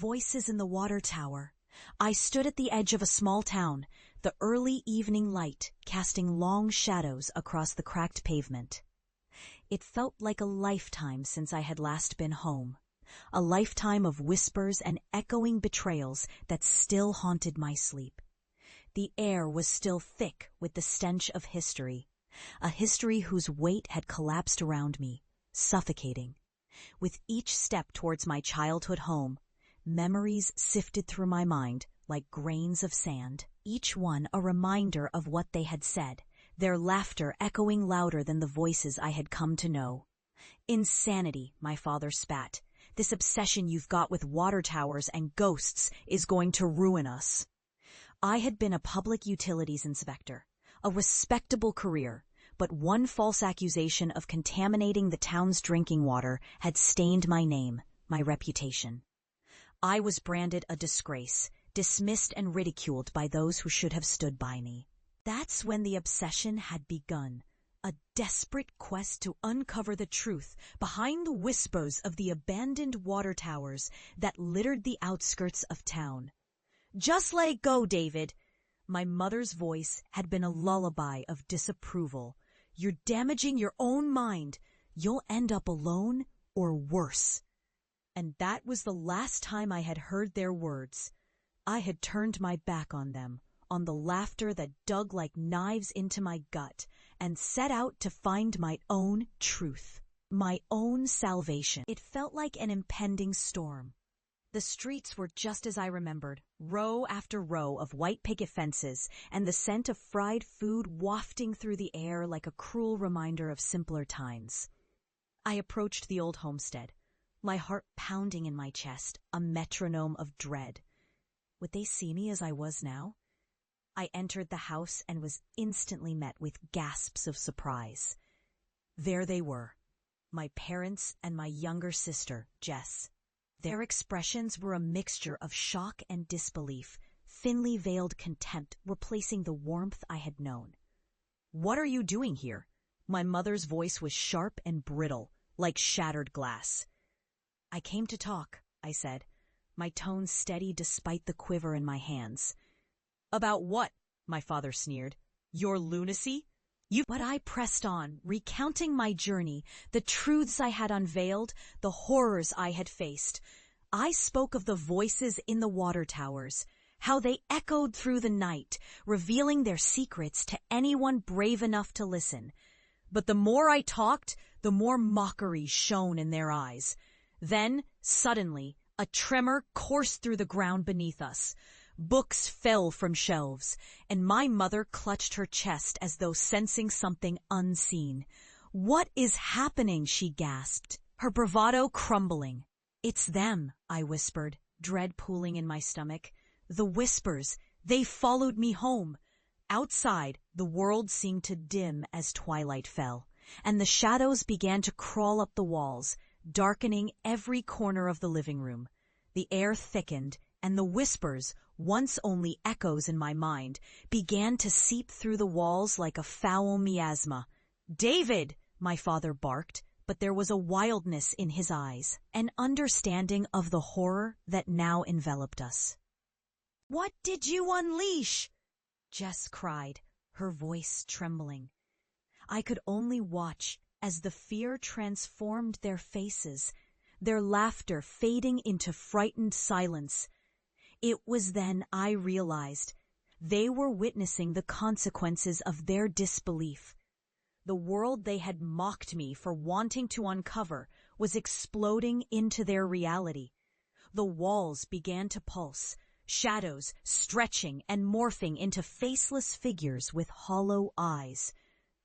Voices in the water tower. I stood at the edge of a small town, the early evening light casting long shadows across the cracked pavement. It felt like a lifetime since I had last been home, a lifetime of whispers and echoing betrayals that still haunted my sleep. The air was still thick with the stench of history, a history whose weight had collapsed around me, suffocating. With each step towards my childhood home, memories sifted through my mind like grains of sand, each one a reminder of what they had said, their laughter echoing louder than the voices I had come to know. "Insanity," my father spat. "This obsession you've got with water towers and ghosts is going to ruin us." I had been a public utilities inspector, a respectable career, but one false accusation of contaminating the town's drinking water had stained my name, my reputation. I was branded a disgrace, dismissed and ridiculed by those who should have stood by me. That's when the obsession had begun, a desperate quest to uncover the truth behind the whispers of the abandoned water towers that littered the outskirts of town. "Just let it go, David." My mother's voice had been a lullaby of disapproval. "You're damaging your own mind. You'll end up alone or worse." And that was the last time I had heard their words. I had turned my back on them, on the laughter that dug like knives into my gut, and set out to find my own truth, my own salvation. It felt like an impending storm. The streets were just as I remembered, row after row of white picket fences, and the scent of fried food wafting through the air like a cruel reminder of simpler times. I approached the old homestead, my heart pounding in my chest, a metronome of dread. Would they see me as I was now? I entered the house and was instantly met with gasps of surprise. There they were, my parents and my younger sister, Jess. Their expressions were a mixture of shock and disbelief, thinly veiled contempt replacing the warmth I had known. "What are you doing here?" My mother's voice was sharp and brittle, like shattered glass. "I came to talk," I said, my tone steady despite the quiver in my hands. "About what?" my father sneered. "Your lunacy? But I pressed on, recounting my journey, the truths I had unveiled, the horrors I had faced. I spoke of the voices in the water towers, how they echoed through the night, revealing their secrets to anyone brave enough to listen. But the more I talked, the more mockery shone in their eyes. Then, suddenly, a tremor coursed through the ground beneath us. Books fell from shelves, and my mother clutched her chest as though sensing something unseen. "What is happening?" she gasped, her bravado crumbling. "It's them," I whispered, dread pooling in my stomach. "The whispers, they followed me home." Outside, the world seemed to dim as twilight fell, and the shadows began to crawl up the walls, darkening every corner of the living room. The air thickened, and the whispers, once only echoes in my mind, began to seep through the walls like a foul miasma. "David!" my father barked, but there was a wildness in his eyes, an understanding of the horror that now enveloped us. "What did you unleash?" Jess cried, her voice trembling. I could only watch as the fear transformed their faces, their laughter fading into frightened silence. It was then I realized they were witnessing the consequences of their disbelief. The world they had mocked me for wanting to uncover was exploding into their reality. The walls began to pulse, shadows stretching and morphing into faceless figures with hollow eyes.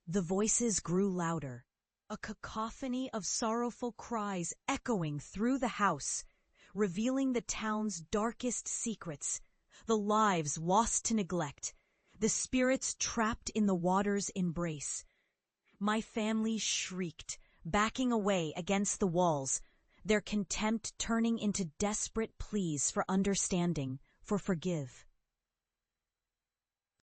The voices grew louder, a cacophony of sorrowful cries echoing through the house, revealing the town's darkest secrets, the lives lost to neglect, the spirits trapped in the water's embrace. My family shrieked, backing away against the walls, their contempt turning into desperate pleas for understanding, for forgive.